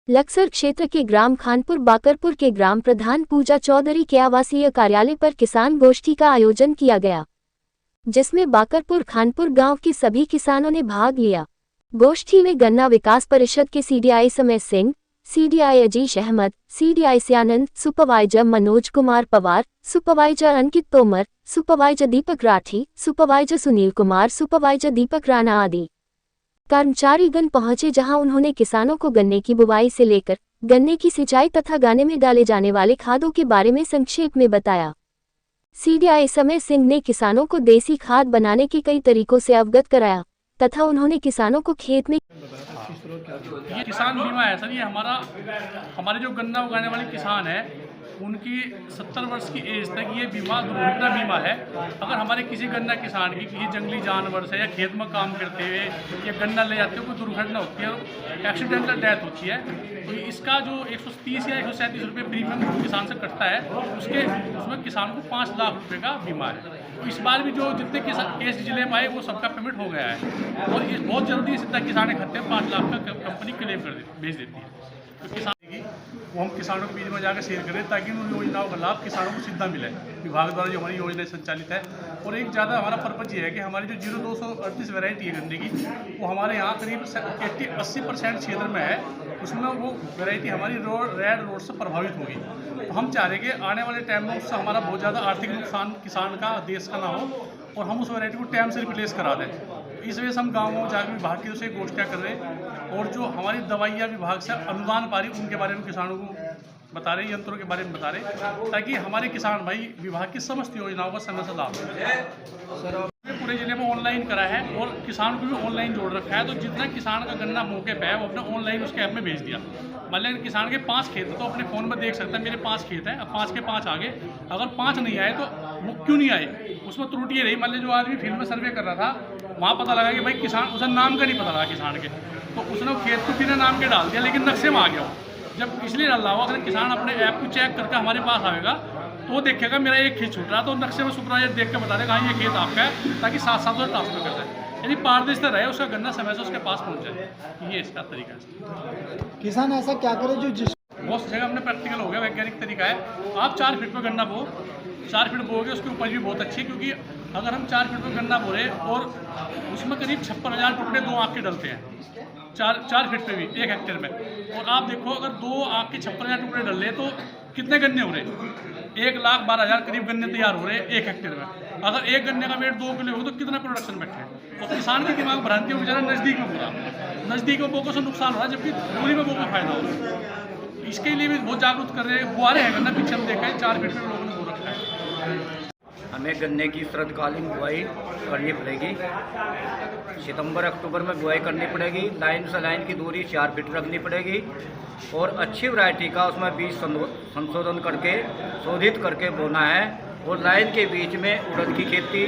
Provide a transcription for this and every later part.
लक्सर क्षेत्र के ग्राम खानपुर बाकरपुर के ग्राम प्रधान पूजा चौधरी के आवासीय कार्यालय पर किसान गोष्ठी का आयोजन किया गया, जिसमें बाकरपुर खानपुर गांव के सभी किसानों ने भाग लिया। गोष्ठी में गन्ना विकास परिषद के CDI Samay Singh, CDI Ajeesh Ahmad, CDI Siyanand, supervisor Manoj Kumar Pawar, supervisor Ankit Tomar, supervisor Deepak Rathi, supervisor Sunil Kumar, supervisor Deepak Rana आदि कर्मचारीगण पहुंचे, जहां उन्होंने किसानों को गन्ने की बुवाई से लेकर गन्ने की सिंचाई तथा गन्ने में डाले जाने वाले खादों के बारे में संक्षेप में बताया। सीडीआई समय सिंह ने किसानों को देसी खाद बनाने के कई तरीकों से अवगत कराया तथा उन्होंने किसानों को खेत में ये किसान बीमा है सर। ये हमारे जो गन्ना उगाने वाले किसान हैं उनकी 70 वर्ष की एज तक ये बीमा दुर्घटना बीमा है। अगर हमारे किसी गन्ना किसान की किसी जंगली जानवर से या खेत में काम करते हुए या गन्ना ले जाते हुए कोई दुर्घटना होती है और एक्सीडेंटल डेथ होती है, तो इसका जो 130 या 137 रुपये प्रीमियम किसान से कटता है, उसमें किसान को 5 लाख रुपये का बीमा है। तो इस बार भी जो जितने केस जिले में आए वो सबका पेमेंट हो गया है और ये बहुत जल्दी सीधा किसान के खाते में 5 लाख का कंपनी क्लेम भेज देती है। तो किसान वो हम किसानों के बीच में जाकर शेयर करें ताकि उन योजनाओं का लाभ किसानों को सीधा मिले। विभाग द्वारा जो हमारी योजनाएं संचालित है, और एक ज़्यादा हमारा पर्पज ये है कि हमारी जो 0238 वैरायटी है गन्ने की, वो हमारे यहाँ करीब 80% क्षेत्र में है, उसमें वो वैरायटी हमारी रेड रोड से प्रभावित होगी। तो हम चाह रहे कि आने वाले टाइम में उससे हमारा बहुत ज़्यादा आर्थिक नुकसान किसान का, देश का ना हो और हम उस वैरायटी को टाइम से रिप्लेस करा दें। इस वजह से हम गाँव में जाकर विभाग की से गोष्ठियाँ कर रहे हैं और जो हमारी दवाइयाँ विभाग से अनुदान पा रही उनके बारे में किसानों को बता रहे, यंत्रों के बारे में बता रहे, ताकि हमारे किसान भाई विभाग की समस्त योजनाओं का समय से लाभ सर। पूरे जिले में ऑनलाइन करा है और किसान को भी ऑनलाइन जोड़ रखा है। तो जितना किसान का गन्ना मौके पे है वो अपने ऑनलाइन उसके ऐप में भेज दिया। मान लें किसान के 5 खेत है तो अपने फ़ोन में देख सकता है मेरे 5 खेत है, अब 5 के 5 आ गए। अगर 5 नहीं आए तो वो क्यों नहीं आए, उसमें त्रुटि ये रही। मान लें जो आदमी फील्ड में सर्वे कर रहा था, वहाँ पता लगा कि भाई किसान, उसे नाम का नहीं पता लगा किसान के, तो उसने खेत को बिना नाम के डाल दिया लेकिन नक्शे में आ गया। जब इसलिए डाल रहा हो, अगर किसान अपने ऐप को चेक करके हमारे पास आएगा तो वो देखेगा मेरा एक खेत छूट रहा, तो नक्शे में सुपरवाइजर देख के बता देगा हाँ ये खेत आपका है, ताकि साथ साथ वो ट्रांसफर कर जाए। यदि पारदर्शिता रहे, उसका गन्ना समय से उसके पास पहुंच जाए, ये इसका तरीका है। किसान ऐसा क्या करे जो जिस बहुत जगह हमने प्रैक्टिकल हो गया, वैज्ञानिक तरीका है। आप 4 फीट पर गन्ना बो, 4 फीट बोगे उसकी उपज भी बहुत अच्छी है, क्योंकि अगर हम 4 फीट पर गन्ना बो रहे और उसमें करीब 56,000 टुकड़े 2 आँख के डलते हैं 4 फीट पे भी 1 हेक्टेयर में। और आप देखो अगर 2 आँख के 56,000 टुकड़े डल रहे तो कितने गन्ने हो रहे, 1,12,000 करीब गन्ने तैयार हो रहे हैं 1 हेक्टेयर में। अगर एक गन्ने का वेट 2 किलो हो तो कितना प्रोडक्शन बैठे। तो किसान के दिमाग भ्रांति हो, बेचारा नज़दीक में पूरा नज़दीक में बोको से नुकसान हो रहा है, जबकि दूरी में बोको फायदा हो रहा है। इसके लिए भी बहुत जागरूक कर रहे हैं, बुआ रहे हैं गन्ना। पीछे हम देखा है 4 फीट में लोगों ने बो रखा है। हमें गन्ने की शरदकालीन बुआई करनी पड़ेगी। सितंबर अक्टूबर में बुआई करनी पड़ेगी। लाइन से लाइन की दूरी 4 फीट रखनी पड़ेगी और अच्छी वैरायटी का उसमें बीज संशोधन करके शोधित करके बोना है। और लाइन के बीच में उड़द की खेती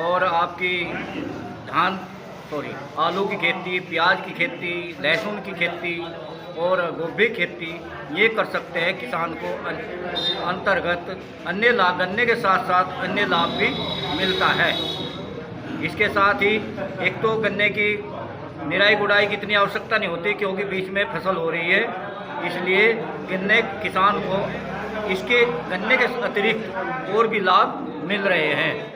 और आपकी आलू की खेती, प्याज की खेती, लहसुन की खेती और गोभी खेती ये कर सकते हैं। किसान को अंतर्गत अन्य लाभ, गन्ने के साथ साथ अन्य लाभ भी मिलता है। इसके साथ ही एक तो गन्ने की निराई गुड़ाई की इतनी आवश्यकता नहीं होती क्योंकि बीच में फसल हो रही है, इसलिए गन्ने किसान को इसके गन्ने के अतिरिक्त और भी लाभ मिल रहे हैं।